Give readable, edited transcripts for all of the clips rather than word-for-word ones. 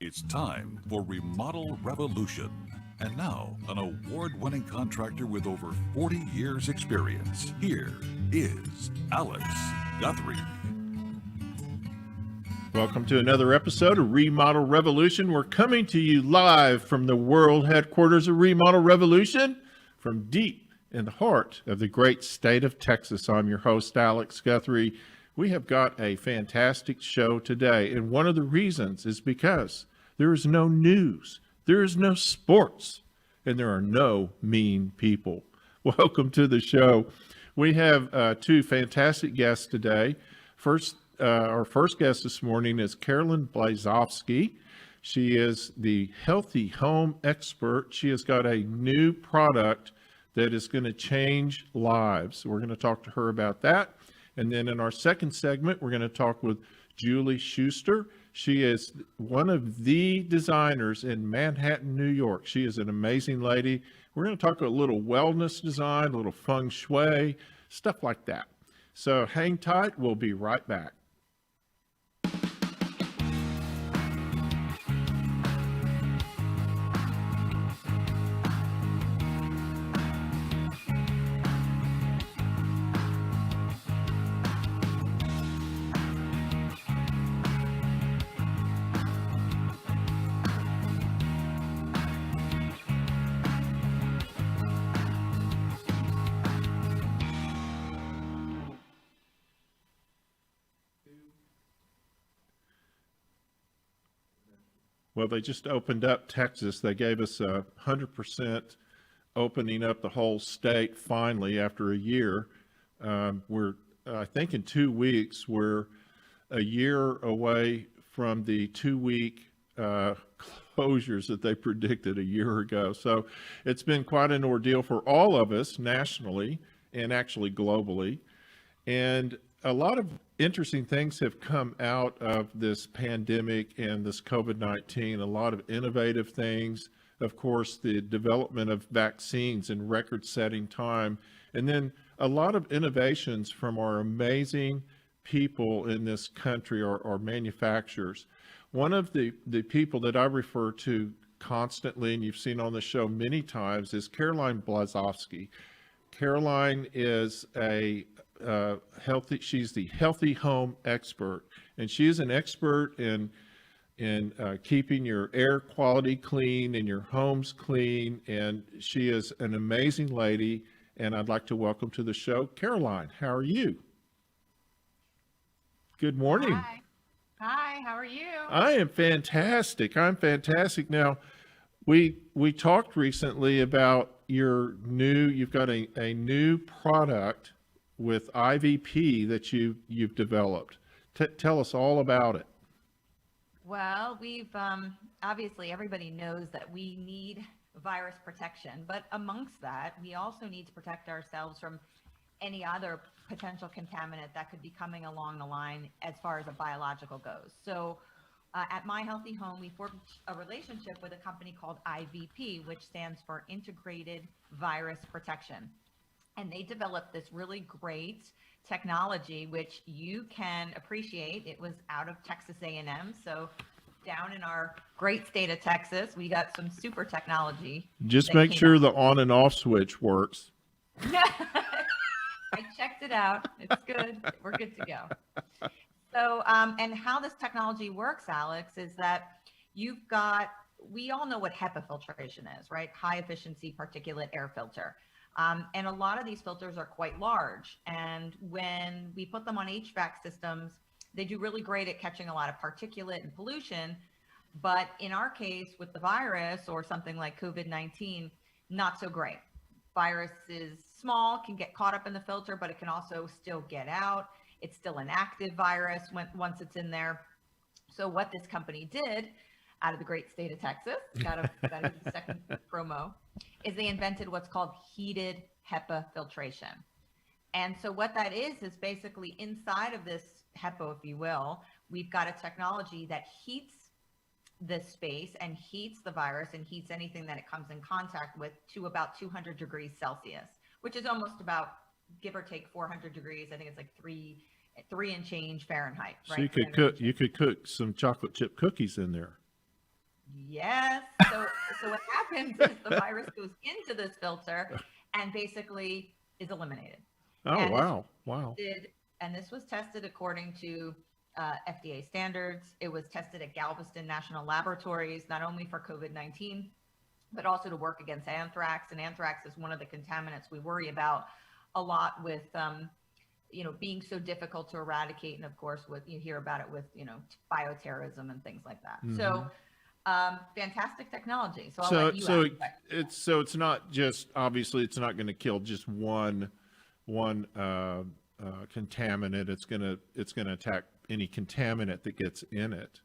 It's time for Remodel Revolution. And now, an award-winning contractor with over 40 years experience. Here is Alex Guthrie. Welcome to another episode of Remodel Revolution. We're coming to you live from the world headquarters of Remodel Revolution from deep in the heart of the great state of Texas. I'm your host, Alex Guthrie. We have got a fantastic show today, and one of the reasons is because there is no news, there is no sports, and there are no mean people. Welcome to the show. We have two fantastic guests today. Our first guest this morning is Carolyn Blazowski. She is the healthy home expert. She has got a new product that is going to change lives. We're going to talk to her about that. And then in our second segment, we're going to talk with Julie Schuster. She is one of the designers in Manhattan, New York. She is an amazing lady. We're going to talk a little wellness design, a little feng shui, stuff like that. So hang tight. We'll be right back. Well, they just opened up Texas. They gave us 100% opening up the whole state finally after a year. I think in 2 weeks, we're a year away from the 2-week closures that they predicted a year ago. So it's been quite an ordeal for all of us nationally and actually globally. And a lot of interesting things have come out of this pandemic and this COVID-19, a lot of innovative things. Of course, the development of vaccines in record-setting time, and then a lot of innovations from our amazing people in this country, our manufacturers. One of the people that I refer to constantly, and you've seen on the show many times, is Caroline Blazowski. Caroline is she's the healthy home expert, and she is an expert in keeping your air quality clean and your homes clean, and she is an amazing lady, and I'd like to welcome to the show Caroline. How are you? Good morning. Hi, how are you? I am fantastic. Now, we talked recently about you've got a new product with IVP that you've developed. Tell us all about it. Well, we've obviously everybody knows that we need virus protection, but amongst that, we also need to protect ourselves from any other potential contaminant that could be coming along the line as far as a biological goes. So at My Healthy Home, we formed a relationship with a company called IVP, which stands for Integrated Virus Protection. And they developed this really great technology, which you can appreciate. It was out of Texas A&M. So down in our great state of Texas, we got some super technology. Just make sure the on and off switch works. I checked it out. It's good. We're good to go. So, and how this technology works, Alex, is that we all know what HEPA filtration is, right? High efficiency particulate air filter. And a lot of these filters are quite large. And when we put them on HVAC systems, they do really great at catching a lot of particulate and pollution. But in our case, with the virus or something like COVID-19, not so great. Virus is small, can get caught up in the filter, but it can also still get out. It's still an active virus once it's in there. So what this company did, out of the great state of Texas, got a second promo, is they invented what's called heated HEPA filtration. And so what that is basically inside of this HEPA, if you will, we've got a technology that heats this space and heats the virus and heats anything that it comes in contact with to about 200 degrees Celsius, which is almost about, give or take, 400 degrees. I think it's like three and change Fahrenheit. So right? you could cook some chocolate chip cookies in there. Yes. So what happens is the virus goes into this filter and basically is eliminated. Oh, And wow. And this was tested according to FDA standards. It was tested at Galveston National Laboratories, not only for COVID-19, but also to work against anthrax. And anthrax is one of the contaminants we worry about a lot with, being so difficult to eradicate. And of course, you hear about it with, bioterrorism and things like that. Mm-hmm. So fantastic technology. So I'll let you it's not just, obviously it's not going to kill just one contaminant. It's going to attack any contaminant that gets in it,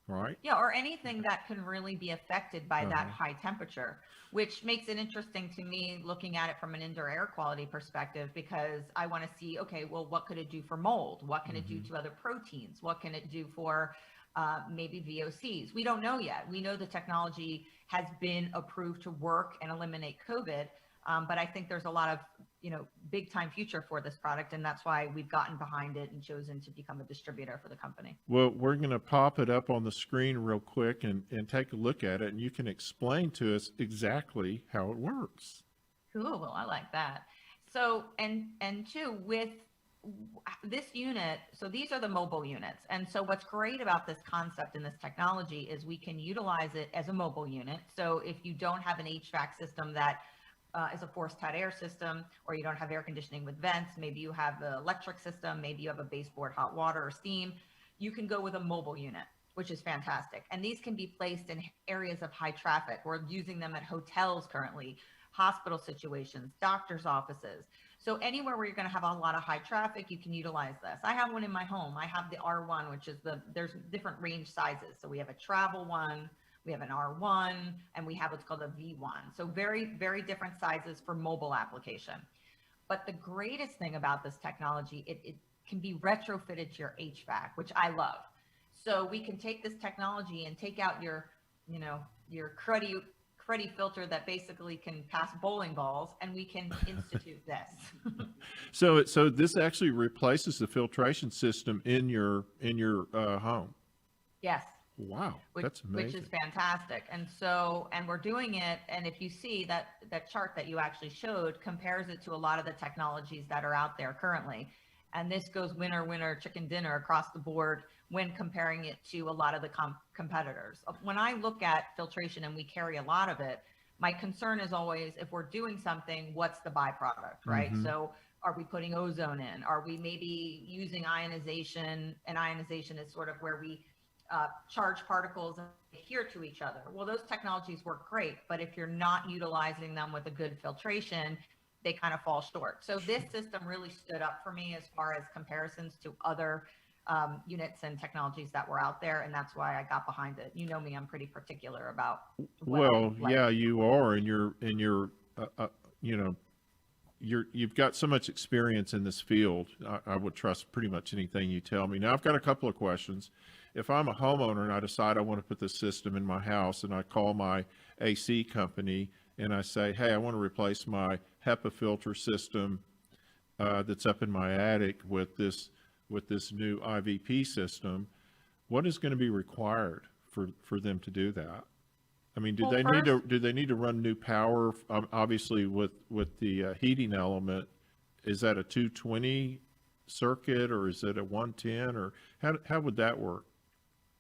right? Yeah, or anything that can really be affected by that high temperature, which makes it interesting to me looking at it from an indoor air quality perspective, because I want to see, okay, well, what could it do for mold? What can it do to other proteins? What can it do for maybe VOCs? We don't know yet. We know the technology has been approved to work and eliminate COVID, but I think there's a lot of big time future for this product, and that's why we've gotten behind it and chosen to become a distributor for the company. Well, we're going to pop it up on the screen real quick and take a look at it, and you can explain to us exactly how it works. Cool. I like that. So, and two, with this unit, so these are the mobile units. And so what's great about this concept and this technology is we can utilize it as a mobile unit. So if you don't have an HVAC system that is a forced hot air system, or you don't have air conditioning with vents, maybe you have the electric system, maybe you have a baseboard hot water or steam, you can go with a mobile unit, which is fantastic. And these can be placed in areas of high traffic. We're using them at hotels currently, hospital situations, doctor's offices. So anywhere where you're going to have a lot of high traffic, you can utilize this. I have one in my home. I have the R1, which is there's different range sizes. So we have a travel one, we have an R1, and we have what's called a V1. So very, very different sizes for mobile application. But the greatest thing about this technology, it can be retrofitted to your HVAC, which I love. So we can take this technology and take out your cruddy filter that basically can pass bowling balls, and we can institute this. So this actually replaces the filtration system in your home. Yes. Wow, that's amazing. Which is fantastic. And we're doing it. And if you see that chart that you actually showed compares it to a lot of the technologies that are out there currently. And this goes winner, winner, chicken dinner across the board when comparing it to a lot of the competitors. When I look at filtration, and we carry a lot of it, my concern is always, if we're doing something, what's the byproduct, right? Mm-hmm. So are we putting ozone in? Are we maybe using ionization? And ionization is sort of where we charge particles and adhere to each other. Well, those technologies work great, but if you're not utilizing them with a good filtration, they kind of fall short. So this system really stood up for me as far as comparisons to other units and technologies that were out there, and that's why I got behind it. You know me, I'm pretty particular about yeah, you are, and you've got so much experience in this field. I would trust pretty much anything you tell me. Now, I've got a couple of questions. If I'm a homeowner and I decide I want to put this system in my house, and I call my AC company and I say, hey, I want to replace my HEPA filter system that's up in my attic with this new IVP system, what is going to be required for them to do that? I mean, do they need to run new power? Obviously, with the heating element, is that a 220 circuit, or is it a 110, or how would that work?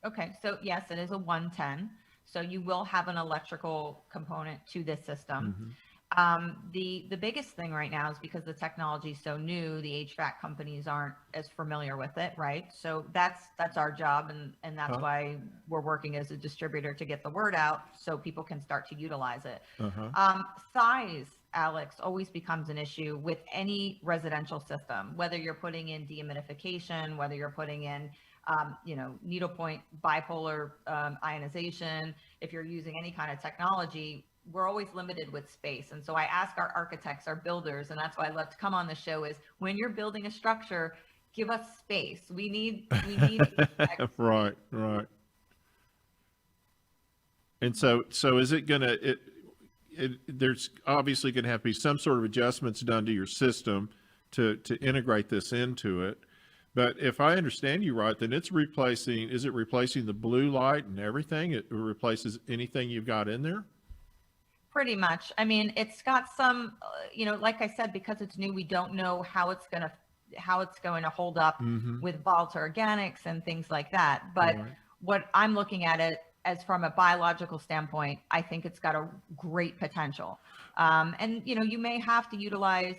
Okay, so yes, it is a 110. So you will have an electrical component to this system. Mm-hmm. The biggest thing right now is because the technology is so new, the HVAC companies aren't as familiar with it, right? So that's our job, and that's why we're working as a distributor to get the word out so people can start to utilize it. Size, Alex, always becomes an issue with any residential system, whether you're putting in dehumidification, whether you're putting in needlepoint bipolar ionization, if you're using any kind of technology, we're always limited with space. And so I ask our architects, our builders, and that's why I love to come on the show, is when you're building a structure, give us space. We need Right. And so is it going to, there's obviously going to have to be some sort of adjustments done to your system to integrate this into it. But if I understand you right, then is it replacing the blue light and everything? It replaces anything you've got in there? Pretty much. I mean, it's got some, like I said, because it's new, we don't know how it's going to hold up with volatile organics and things like that. But what I'm looking at it as from a biological standpoint, I think it's got a great potential. And you may have to utilize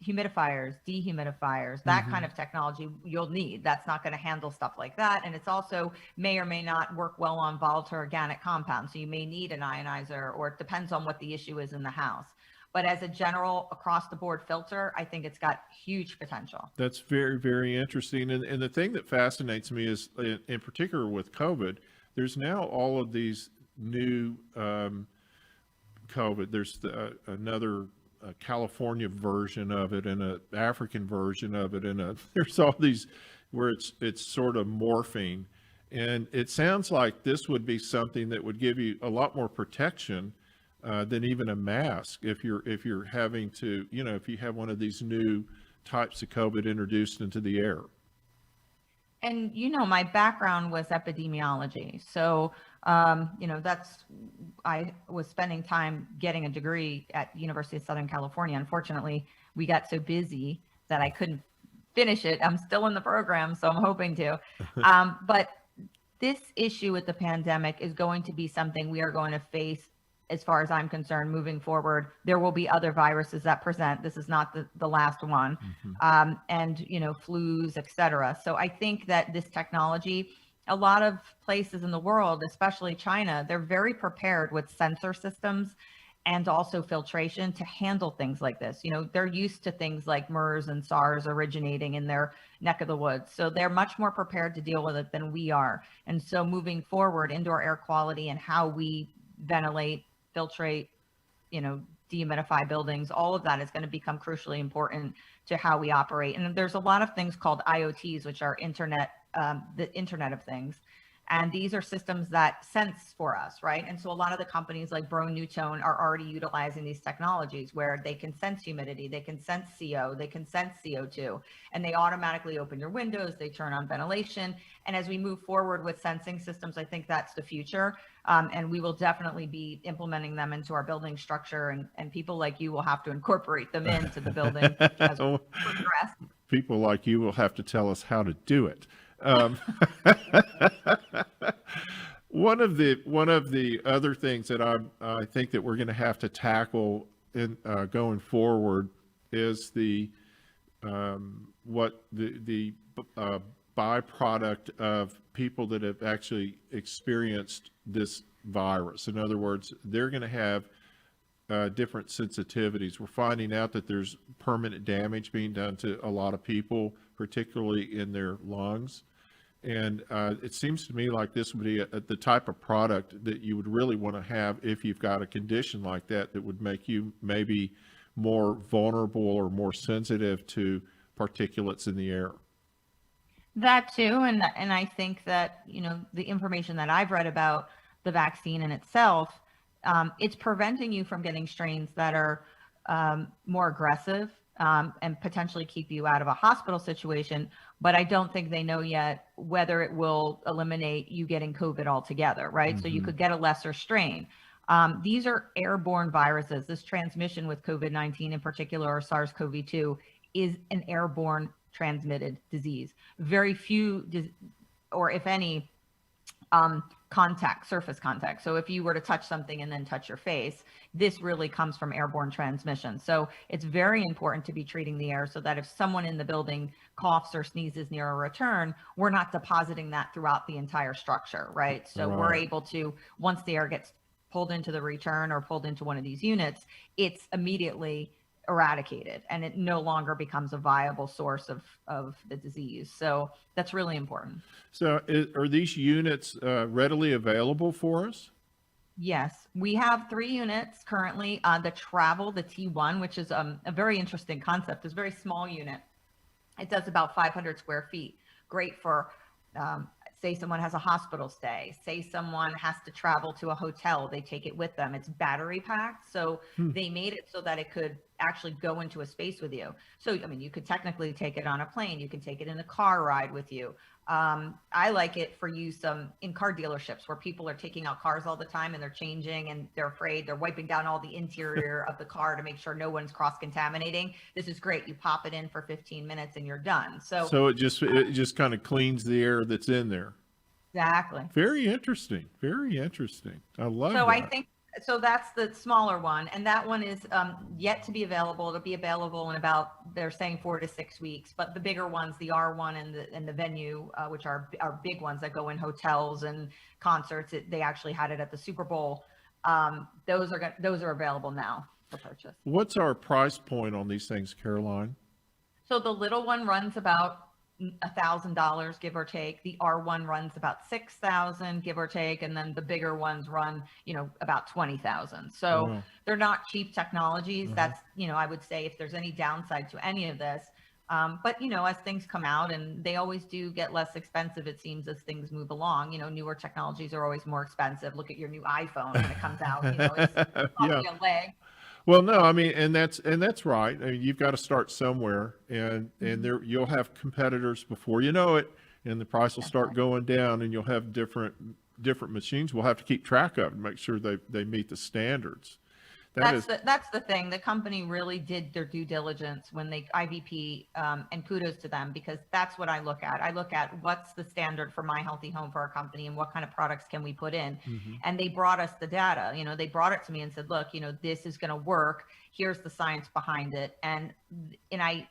humidifiers, dehumidifiers, that kind of technology you'll need. That's not going to handle stuff like that. And it's also may or may not work well on volatile organic compounds. So you may need an ionizer, or it depends on what the issue is in the house. But as a general across the board filter, I think it's got huge potential. That's very, very interesting. And the thing that fascinates me is, in particular with COVID, there's now all of these new COVID. There's another California version of it and an African version of it, and there's all these where it's sort of morphing. And it sounds like this would be something that would give you a lot more protection than even a mask if you're having to, if you have one of these new types of COVID introduced into the air. And my background was epidemiology, so I was spending time getting a degree at University of Southern California. Unfortunately, we got so busy that I couldn't finish it. I'm still in the program, so I'm hoping to. But this issue with the pandemic is going to be something we are going to face, as far as I'm concerned, moving forward. There will be other viruses that present. This is not the last one. And, flus, et cetera. So I think that this technology, a lot of places in the world, especially China, they're very prepared with sensor systems and also filtration to handle things like this. They're used to things like MERS and SARS originating in their neck of the woods. So they're much more prepared to deal with it than we are. And so moving forward, indoor air quality and how we ventilate, filtrate, dehumidify buildings, all of that is going to become crucially important to how we operate. And there's a lot of things called IoTs, which are the Internet of Things. And these are systems that sense for us, right? And so a lot of the companies like Brown-Newtone are already utilizing these technologies where they can sense humidity, they can sense CO, they can sense CO2, and they automatically open your windows, they turn on ventilation. And as we move forward with sensing systems, I think that's the future. And we will definitely be implementing them into our building structure, and people like you will have to incorporate them into the building as we progress. People like you will have to tell us how to do it. One of the other things that I think that we're going to have to tackle in going forward is the byproduct of people that have actually experienced this virus. In other words, they're going to have different sensitivities. We're finding out that there's permanent damage being done to a lot of people, particularly in their lungs. And it seems to me like this would be the type of product that you would really want to have if you've got a condition like that would make you maybe more vulnerable or more sensitive to particulates in the air. That too, and I think that, the information that I've read about the vaccine in itself, it's preventing you from getting strains that are more aggressive and potentially keep you out of a hospital situation. But I don't think they know yet whether it will eliminate you getting COVID altogether, right? So you could get a lesser strain. These are airborne viruses. This transmission with COVID-19 in particular, or SARS-CoV-2, is an airborne transmitted disease. Very few, or if any, surface contact. So if you were to touch something and then touch your face, this really comes from airborne transmission. So it's very important to be treating the air so that if someone in the building coughs or sneezes near a return, we're not depositing that throughout the entire structure, right? So we're able to, once the air gets pulled into the return or pulled into one of these units, it's immediately eradicated and it no longer becomes a viable source of the disease. So that's really important. So are these units readily available for us? Yes, we have 3 units currently. The T1, which is a very interesting concept. It's a very small unit. It does about 500 square feet. Great for, say someone has a hospital stay, say someone has to travel to a hotel, they take it with them. It's battery packed. So they made it so that it could actually go into a space with you. So, I mean, you could technically take it on a plane. You can take it in a car ride with you. I like it for use in car dealerships where people are taking out cars all the time and they're changing and they're afraid, they're wiping down all the interior of the car to make sure no one's cross-contaminating. This is great. You pop it in for 15 minutes and you're done. So it just kind of cleans the air that's in there. Exactly. Very interesting. Very interesting. I love So that. I think, so that's the smaller one, and that one is yet to be available. It'll be available in about, they're saying 4 to 6 weeks. But the bigger ones, the R1 and the Venue, which are big ones that go in hotels and concerts, they actually had it at the Super Bowl. Those are available now for purchase. What's our price point on these things, Caroline? So the little one runs about $1,000, give or take. The R1 runs about 6,000, give or take, and then the bigger ones run, about 20,000. So Wow. They're not cheap technologies. That's, I would say if there's any downside to any of this, but as things come out, and they always do get less expensive, it seems, as things move along. Newer technologies are always more expensive. Look at your new iPhone when it comes out. It's probably a leg. Well, no, I mean, and that's right. I mean, you've got to start somewhere, and there you'll have competitors before you know it, and the price will start going down, and you'll have different machines. We'll have to keep track of and make sure they meet the standards. That's the thing. The company really did their due diligence when they IVP, and kudos to them, because that's what I look at. I look at what's the standard for My Healthy Home for our company and what kind of products can we put in. And they brought us the data. They brought it to me and said, look, this is going to work. Here's the science behind it. And I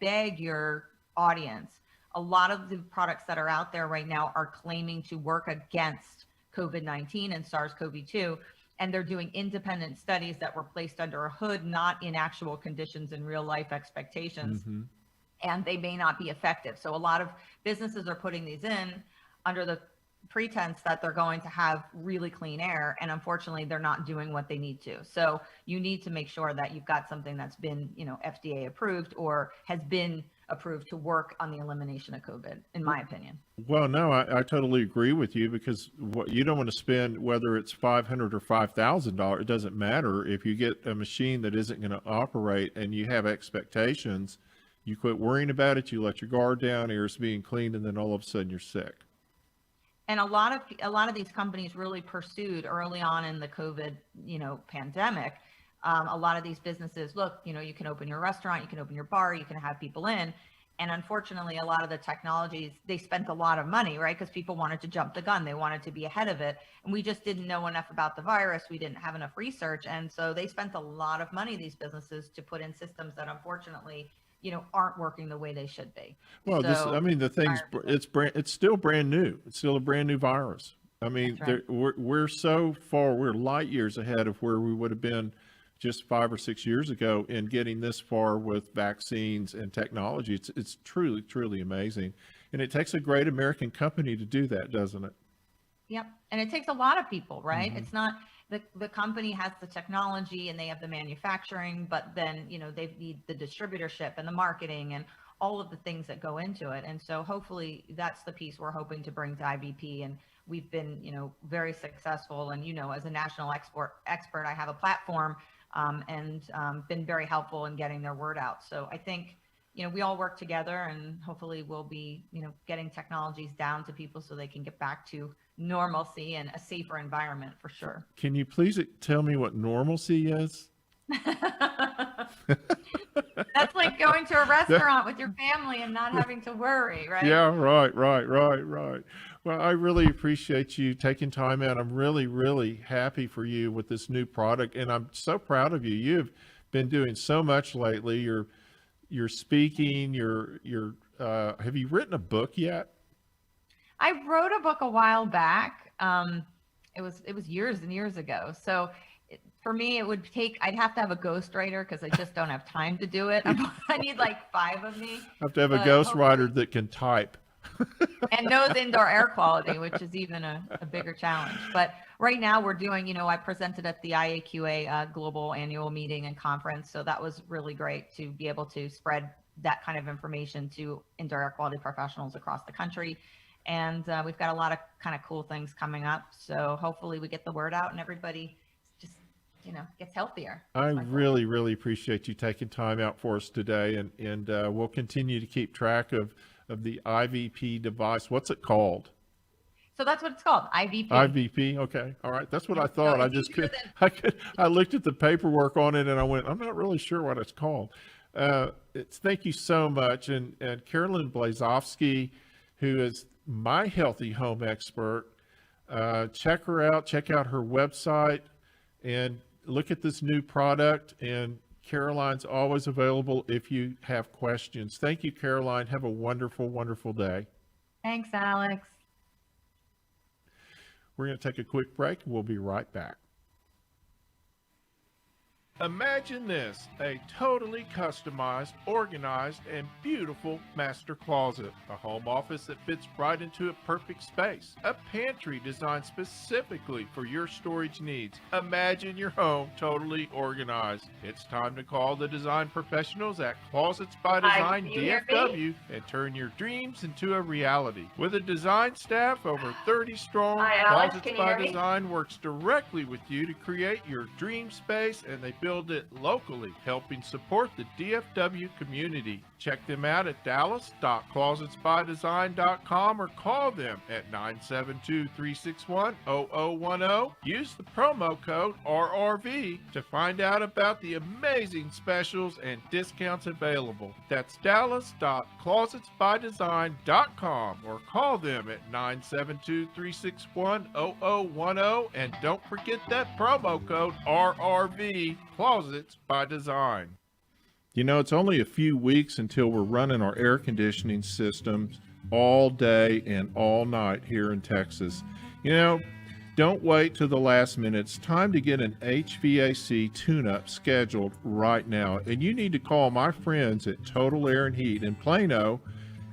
beg your audience, a lot of the products that are out there right now are claiming to work against COVID-19 and SARS-CoV-2. And they're doing independent studies that were placed under a hood, not in actual conditions and real life expectations. And they may not be effective. So a lot of businesses are putting these in under the pretense that they're going to have really clean air. And unfortunately, they're not doing what they need to. So you need to make sure that you've got something that's been, FDA approved or has been approved to work on the elimination of COVID, in my opinion. Well, no, I totally agree with you, because what you don't want to spend, whether it's $500 or $5,000, it doesn't matter. If you get a machine that isn't going to operate and you have expectations, you quit worrying about it. You let your guard down, air's being cleaned, and then all of a sudden you're sick. And a lot of these companies really pursued early on in the COVID, pandemic. A lot of these businesses, look, you can open your restaurant, you can open your bar, you can have people in. And unfortunately, a lot of the technologies, they spent a lot of money, right? Because people wanted to jump the gun. They wanted to be ahead of it. And we just didn't know enough about the virus. We didn't have enough research. And so they spent a lot of money, these businesses, to put in systems that unfortunately, aren't working the way they should be. Well, the thing's, it's still brand new. It's still a brand new virus. I mean, Right. we're so far, we're light years ahead of where we would have been just 5 or 6 years ago in getting this far with vaccines and technology. It's truly, truly amazing. And it takes a great American company to do that, doesn't it? Yep. And it takes a lot of people, right? It's not the company has the technology and they have the manufacturing, but then, they need the distributorship and the marketing and all of the things that go into it. And so hopefully that's the piece we're hoping to bring to IVP. And we've been, very successful. And, as a national expert, I have a platform and been very helpful in getting their word out. So I think, we all work together, and hopefully we'll be, getting technologies down to people so they can get back to normalcy and a safer environment for sure. Can you please tell me what normalcy is? That's like going to a restaurant with your family and not having to worry, right? Yeah, right. Well, I really appreciate you taking time out. I'm really, really happy for you with this new product, and I'm so proud of you. You've been doing so much lately. You're speaking. Have you written a book yet? I wrote a book a while back. It was years and years ago. So for me, it would take, I'd have to have a ghostwriter because I just don't have time to do it. I need like 5 of me. I have to have a But ghostwriter that can type. and knows indoor air quality, which is even a bigger challenge. But right now we're doing, I presented at the IAQA global annual meeting and conference. So that was really great to be able to spread that kind of information to indoor air quality professionals across the country. And we've got a lot of kind of cool things coming up. So hopefully we get the word out and everybody just, gets healthier. I really, really appreciate you taking time out for us today. And we'll continue to keep track of the IVP device. What's it called? So that's what it's called, IVP. IVP. Okay. All right. That's what I thought. I looked at the paperwork on it and I went, I'm not really sure what it's called. Thank you so much. And Carolyn Blazowski, who is my healthy home expert, check her out, check out her website and look at this new product. And Caroline's always available if you have questions. Thank you, Caroline. Have a wonderful, wonderful day. Thanks, Alex. We're going to take a quick break. We'll be right back. Imagine this, a totally customized, organized, and beautiful master closet. A home office that fits right into a perfect space. A pantry designed specifically for your storage needs. Imagine your home totally organized. It's time to call the design professionals at Closets by Design DFW and turn your dreams into a reality. With a design staff over 30 strong, Closets by Design works directly with you to create your dream space, and they build it locally, helping support the DFW community. Check them out at dallas.closetsbydesign.com or call them at 972-361-0010. Use the promo code RRV to find out about the amazing specials and discounts available. That's dallas.closetsbydesign.com or call them at 972-361-0010. And don't forget that promo code RRV. Closets by Design. It's only a few weeks until we're running our air conditioning systems all day and all night here in Texas. Don't wait till the last minute. It's time to get an HVAC tune-up scheduled right now. And you need to call my friends at Total Air and Heat in Plano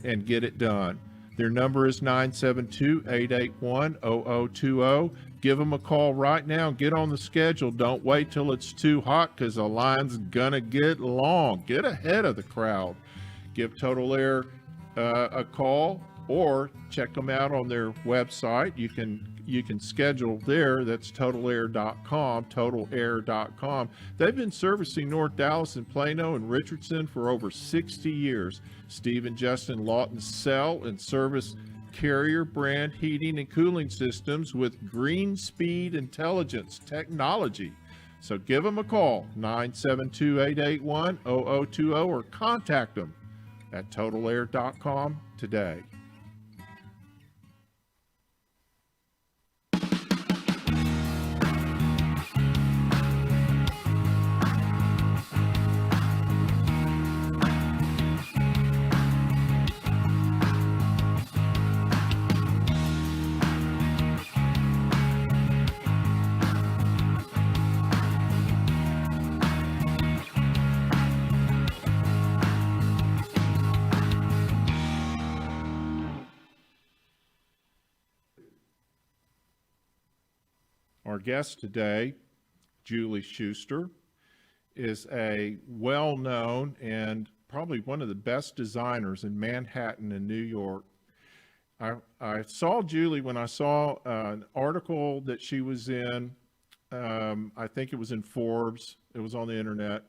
and get it done. Their number is 972-881-0020. Give them a call right now. Get on the schedule. Don't wait till it's too hot because the line's going to get long. Get ahead of the crowd. Give Total Air a call or check them out on their website. You can schedule there. That's totalair.com, totalair.com. They've been servicing North Dallas and Plano and Richardson for over 60 years. Steve and Justin Lawton sell and service Carrier brand heating and cooling systems with green speed intelligence technology. So give them a call, 972-881-0020, or contact them at totalair.com today. Our guest today, Julie Schuster, is a well-known and probably one of the best designers in Manhattan and New York. I saw Julie when I saw an article that she was in. I think it was in Forbes. It was on the internet.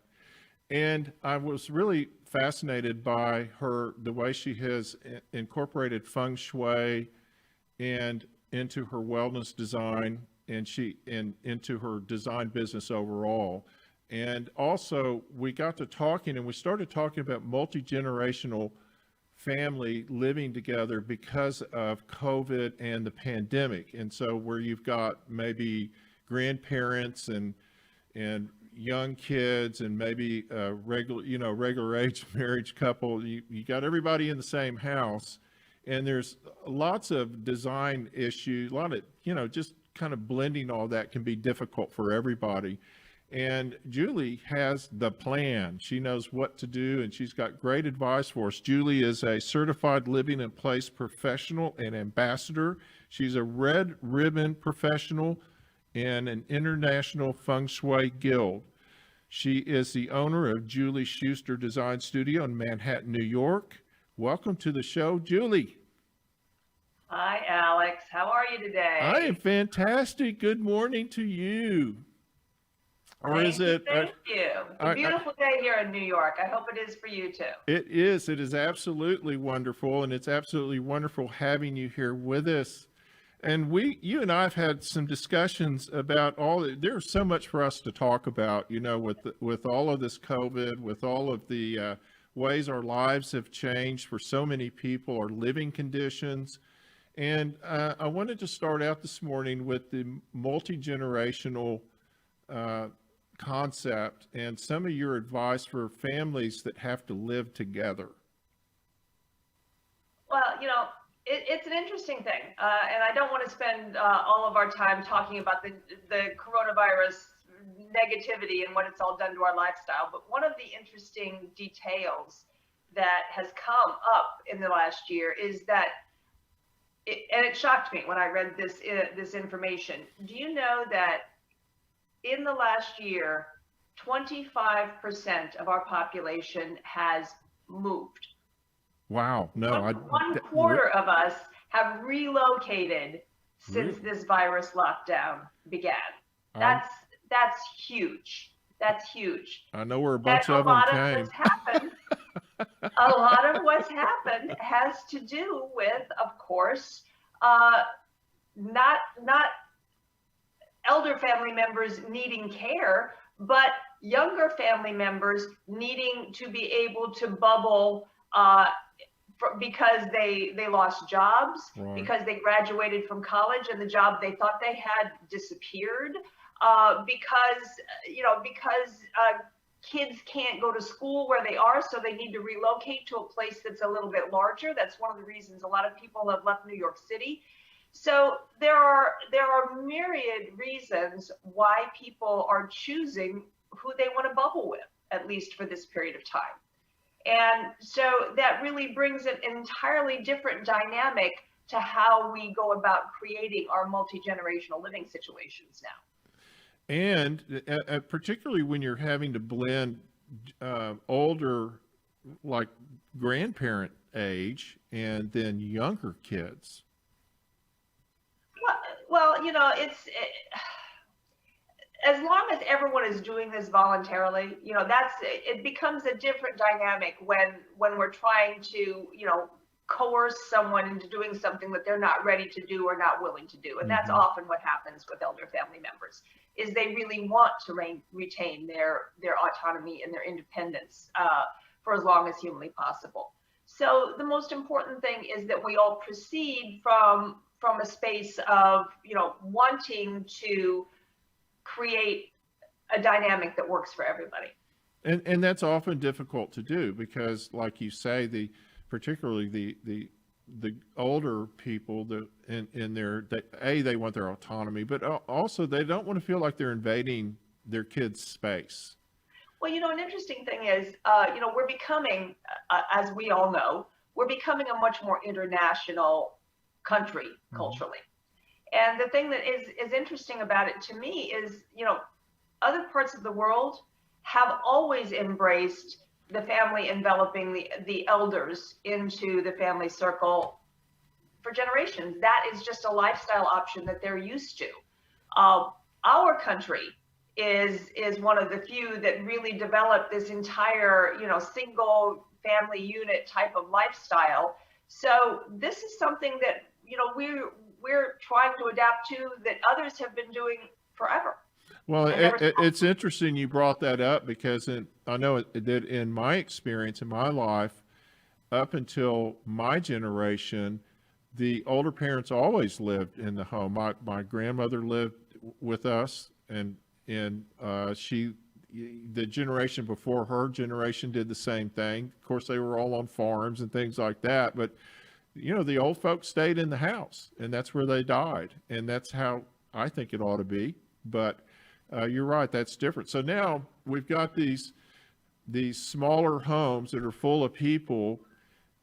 And I was really fascinated by the way she has incorporated feng shui and into her wellness design and into her design business overall. And also we got to talking and we started talking about multi-generational family living together because of COVID and the pandemic. And so where you've got maybe grandparents and young kids and maybe a regular age marriage couple, you got everybody in the same house, and there's lots of design issues, a lot of, just kind of blending all that can be difficult for everybody. And Julie has the plan. She knows what to do, and she's got great advice for us. Julie is a certified living in place professional and ambassador. She's a red ribbon professional and an international feng shui guild. She is the owner of Julie Schuster Design Studio in Manhattan, New York. Welcome to the show, Julie. Hi, Alex. How are you today? I am fantastic. Good morning to you. Or Thank is it? Thank you. A beautiful day here in New York. I hope it is for you too. It is. It is absolutely wonderful, and it's absolutely wonderful having you here with us. And you and I have had some discussions about there's so much for us to talk about, with all of this COVID, with all of the ways our lives have changed for so many people, our living conditions. And I wanted to start out this morning with the multi-generational concept and some of your advice for families that have to live together. Well, it's an interesting thing, and I don't want to spend all of our time talking about the coronavirus negativity and what it's all done to our lifestyle. But one of the interesting details that has come up in the last year is that, and it shocked me when I read this information. Do you know that in the last year, 25% of our population has moved? Wow. No, one quarter of us have relocated since this virus lockdown began. That's huge. That's huge. I know where a bunch of them came. A lot of what's happened has to do with, of course, not elder family members needing care, but younger family members needing to be able to bubble because they lost jobs, right, because they graduated from college and the job they thought they had disappeared, because kids can't go to school where they are, so they need to relocate to a place that's a little bit larger. That's one of the reasons a lot of people have left New York City. So there are myriad reasons why people are choosing who they want to bubble with, at least for this period of time. And so that really brings an entirely different dynamic to how we go about creating our multi-generational living situations now. And particularly when you're having to blend older, like grandparent age, and then younger kids. Well, as long as everyone is doing this voluntarily, it becomes a different dynamic when we're trying to, coerce someone into doing something that they're not ready to do or not willing to do. And that's often what happens with elder family members, is they really want to retain their autonomy and their independence for as long as humanly possible. So the most important thing is that we all proceed from a space of, wanting to create a dynamic that works for everybody. And that's often difficult to do because, like you say, particularly the older people they want their autonomy, but also they don't want to feel like they're invading their kids' space. Well, an interesting thing is, we're becoming, as we all know, we're becoming a much more international country culturally. And the thing that is interesting about it to me is, other parts of the world have always embraced the family enveloping the elders into the family circle for generations. That is just a lifestyle option that they're used to. Our country is one of the few that really developed this entire, single family unit type of lifestyle. So this is something that, we're trying to adapt to, that others have been doing forever. Well, it's interesting you brought that up because I know it did in my experience in my life. Up until my generation, the older parents always lived in the home. My grandmother lived with us, and the generation before her generation did the same thing. Of course, they were all on farms and things like that, but the old folks stayed in the house, and that's where they died, and that's how I think it ought to be. But you're right. That's different. So now we've got these smaller homes that are full of people,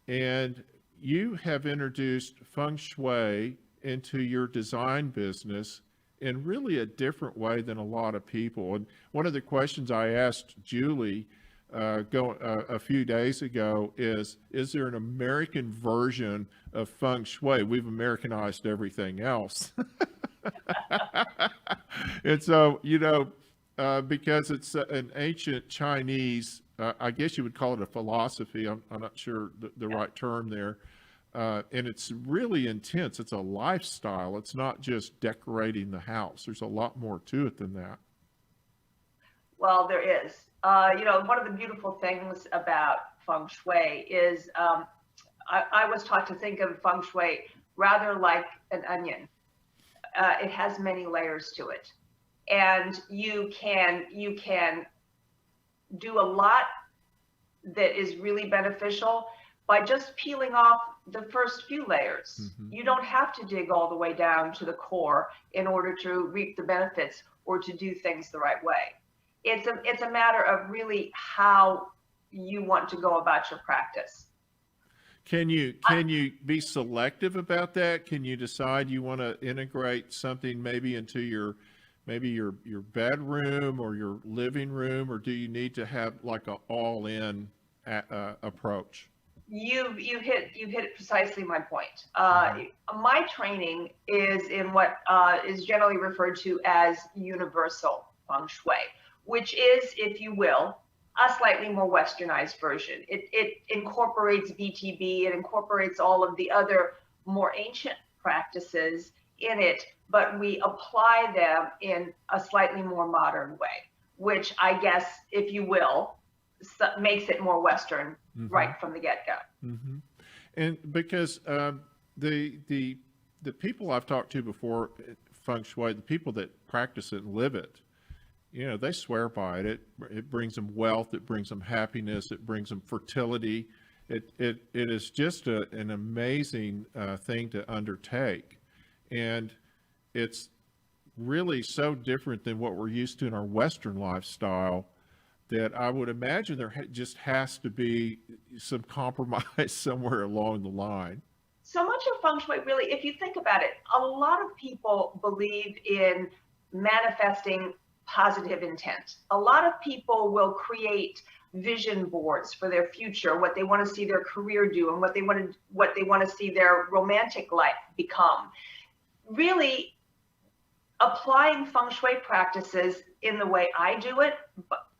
and you have introduced feng shui into your design business in really a different way than a lot of people. And one of the questions I asked Julie a few days ago is there an American version of feng shui? We've Americanized everything else. And so, because it's an ancient Chinese, I guess you would call it a philosophy. I'm not sure the right term there. And it's really intense. It's a lifestyle. It's not just decorating the house. There's a lot more to it than that. Well, there is. One of the beautiful things about feng shui is I was taught to think of feng shui rather like an onion. It has many layers to it, and you can do a lot that is really beneficial by just peeling off the first few layers. Mm-hmm. You don't have to dig all the way down to the core in order to reap the benefits or to do things the right way. It's a matter of really how you want to go about your practice. Can you be selective about that? Can you decide you want to integrate something maybe into your bedroom or your living room, or do you need to have like an all-in approach? You've hit precisely my point. My training is in what is generally referred to as universal feng shui, which is, if you will, a slightly more westernized version. It incorporates BTB, it incorporates all of the other more ancient practices in it, but we apply them in a slightly more modern way, which I guess, if you will, makes it more Western mm-hmm. right from the get-go. Mm-hmm. And because the people I've talked to before feng shui, the people that practice it and live it, they swear by it. It brings them wealth. It brings them happiness. It brings them fertility. It is just an amazing thing to undertake. And it's really so different than what we're used to in our Western lifestyle that I would imagine there just has to be some compromise somewhere along the line. So much of feng shui, really, if you think about it, a lot of people believe in manifesting positive intent. A lot of people will create vision boards for their future, what they want to see their career do, and what they want to see their romantic life become. Really, applying feng shui practices in the way I do it,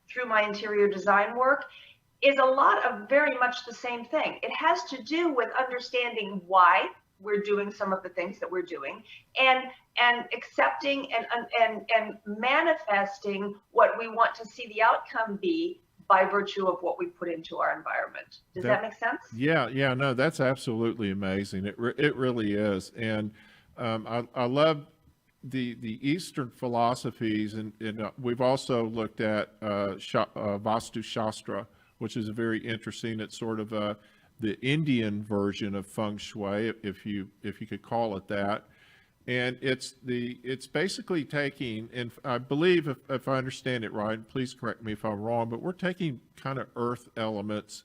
through my interior design work, is a lot of very much the same thing. It has to do with understanding why we're doing some of the things that we're doing, and accepting and manifesting what we want to see the outcome be by virtue of what we put into our environment. Does that make sense? Yeah, no, that's absolutely amazing. It really is. And I love the Eastern philosophies, and we've also looked at Vastu Shastra, which is very interesting. It's sort of the Indian version of feng shui, if you could call it that. And it's basically taking, and I believe if I understand it right, please correct me if I'm wrong, but we're taking kind of earth elements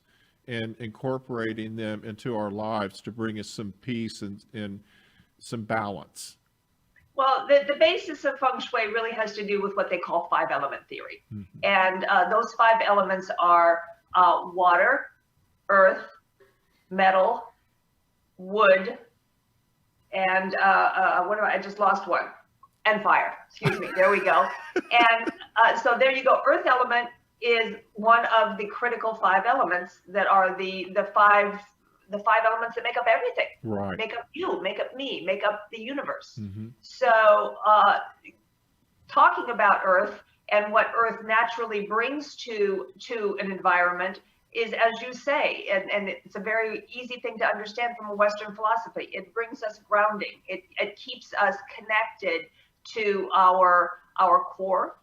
and incorporating them into our lives to bring us some peace and some balance. Well, the basis of feng shui really has to do with what they call 5-element theory. Mm-hmm. And those 5 elements are water, earth, metal, wood, and I just lost one, and fire. Excuse me. There we go. And so there you go. Earth element is one of the critical 5 elements that are the 5 elements that make up everything. Right. Make up you, make up me, make up the universe. Mm-hmm. So talking about Earth and what Earth naturally brings to an environment is, as you say, and it's a very easy thing to understand from a Western philosophy. It brings us grounding. It keeps us connected to our core,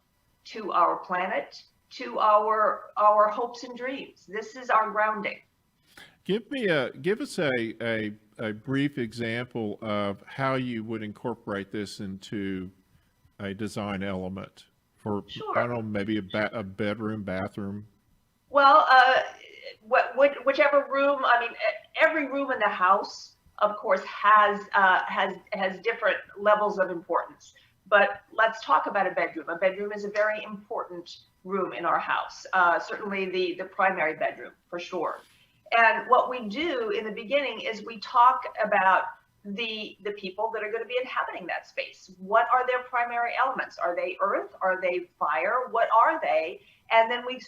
to our planet, to our hopes and dreams. This is our grounding. Give us a brief example of how you would incorporate this into a design element or Sure. I don't know, maybe a bedroom, bathroom? Well, whichever room. I mean, every room in the house, of course, has different levels of importance. But let's talk about a bedroom. A bedroom is a very important room in our house. Certainly the primary bedroom, for sure. And what we do in the beginning is we talk about the people that are going to be inhabiting that space. What are their primary elements? Are they earth? Are they fire? What are they? And then we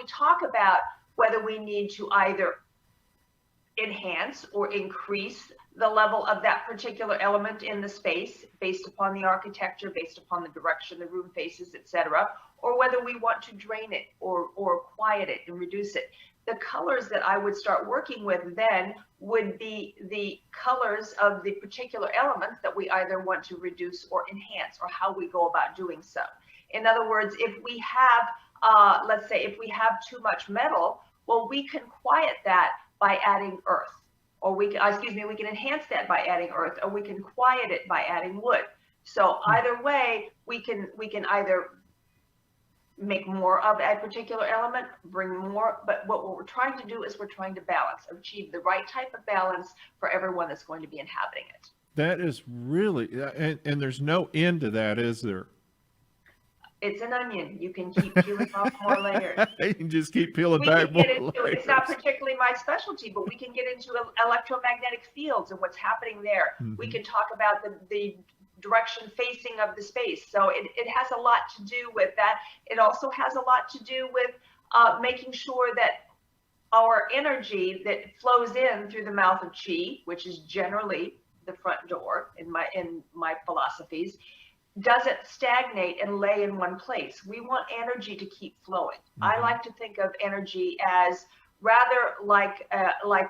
talk about whether we need to either enhance or increase the level of that particular element in the space based upon the architecture, based upon the direction the room faces, etc., or whether we want to drain it or quiet it and reduce it. The colors that I would start working with then would be the colors of the particular elements that we either want to reduce or enhance, or how we go about doing so. In other words, if we have, let's say, if we have too much metal, well, we can quiet that by adding earth, or we can enhance that by adding earth, or we can quiet it by adding wood. So either way, we can either make more of a particular element, bring more, but what we're trying to do is we're trying to balance, achieve the right type of balance for everyone that's going to be inhabiting it. That is really, and there's no end to that, is there? It's an onion. You can keep peeling off more layers. You can just keep peeling We back can more get into layers. it. It's not particularly my specialty, but we can get into electromagnetic fields and what's happening there. We can talk about the direction facing of the space. So it has a lot to do with that. It also has a lot to do with making sure that our energy that flows in through the mouth of chi, which is generally the front door in my philosophies, doesn't stagnate and lay in one place. We want energy to keep flowing. I like to think of energy as rather like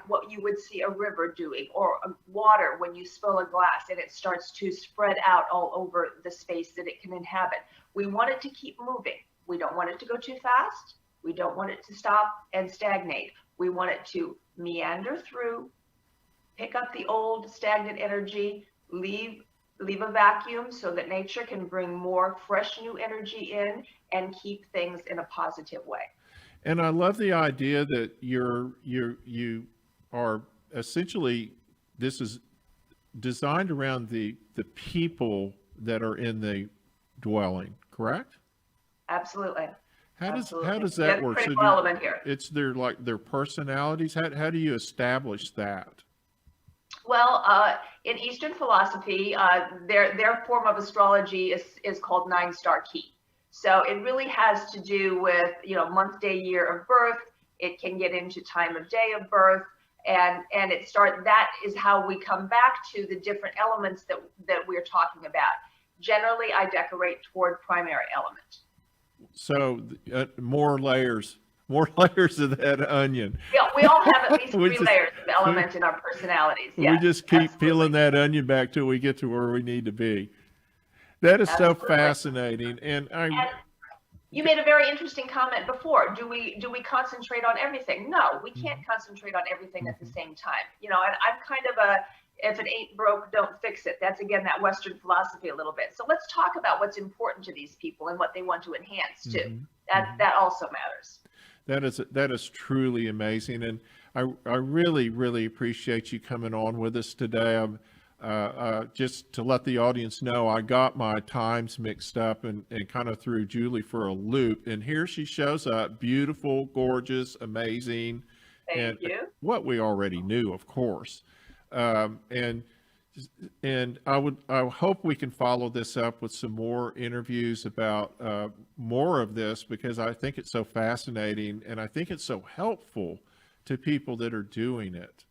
what you would see a river doing, or water when you spill a glass and it starts to spread out all over the space that it can inhabit. We want it to keep moving. We don't want it to go too fast. We don't want it to stop and stagnate. We want it to meander through, pick up the old stagnant energy, leave a vacuum so that nature can bring more fresh new energy in and keep things in a positive way. And I love the idea that you are essentially, this is designed around the people that are in the dwelling, correct? Absolutely. How does Absolutely. that work? Critical element here. It's their personalities. How do you establish that? Well, in Eastern philosophy, their form of astrology is called 9-star key. So it really has to do with, month, day, year of birth. It can get into time of day of birth, and that is how we come back to the different elements that we're talking about. Generally, I decorate toward primary element. So more layers of that onion. We all have at least We three just- layers of element in our personalities. We Yes, just keep absolutely. peeling that onion back till we get to where we need to be. That is so Absolutely. fascinating. And And you made a very interesting comment before. Do we concentrate on everything? No, we can't concentrate on everything at the same time. And I'm kind of if it ain't broke, don't fix it. That's again that Western philosophy a little bit. So let's talk about what's important to these people and what they want to enhance too. That also matters. that is truly amazing. And I really, really appreciate you coming on with us today. Just to let the audience know, I got my times mixed up and kind of threw Julie for a loop. And here she shows up, beautiful, gorgeous, amazing. Thank you. What we already knew, of course. And I hope we can follow this up with some more interviews about more of this, because I think it's so fascinating and I think it's so helpful to people that are doing it.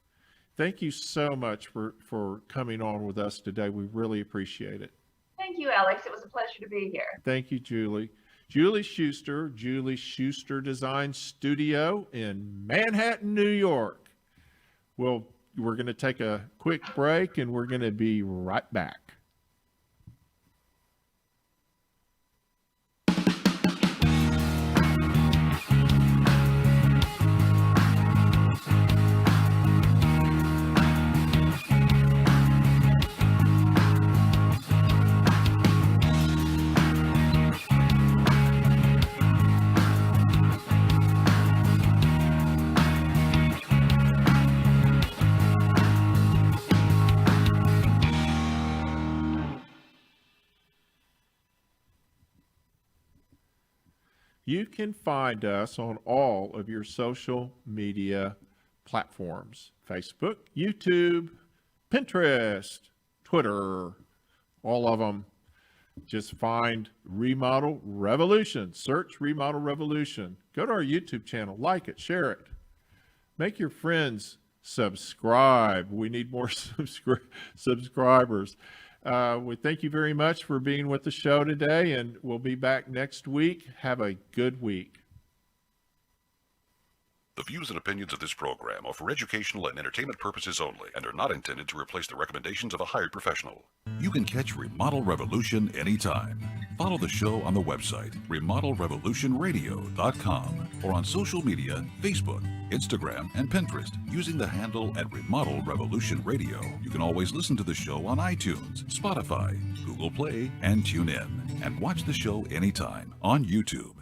Thank you so much for coming on with us today. We really appreciate it. Thank you, Alex. It was a pleasure to be here. Thank you, Julie. Julie Schuster, Julie Schuster Design Studio in Manhattan, New York. Well, we're going to take a quick break and we're going to be right back. You can find us on all of your social media platforms: Facebook, YouTube, Pinterest, Twitter, all of them. Just find Remodel Revolution. Search Remodel Revolution. Go to our YouTube channel, like it, share it. Make your friends subscribe. We need more subscribers. We thank you very much for being with the show today, and we'll be back next week. Have a good week. The views and opinions of this program are for educational and entertainment purposes only and are not intended to replace the recommendations of a hired professional. You can catch Remodel Revolution anytime. Follow the show on the website, remodelrevolutionradio.com, or on social media, Facebook, Instagram, and Pinterest, using the handle @Remodel Revolution Radio. You can always listen to the show on iTunes, Spotify, Google Play, and TuneIn, and watch the show anytime on YouTube.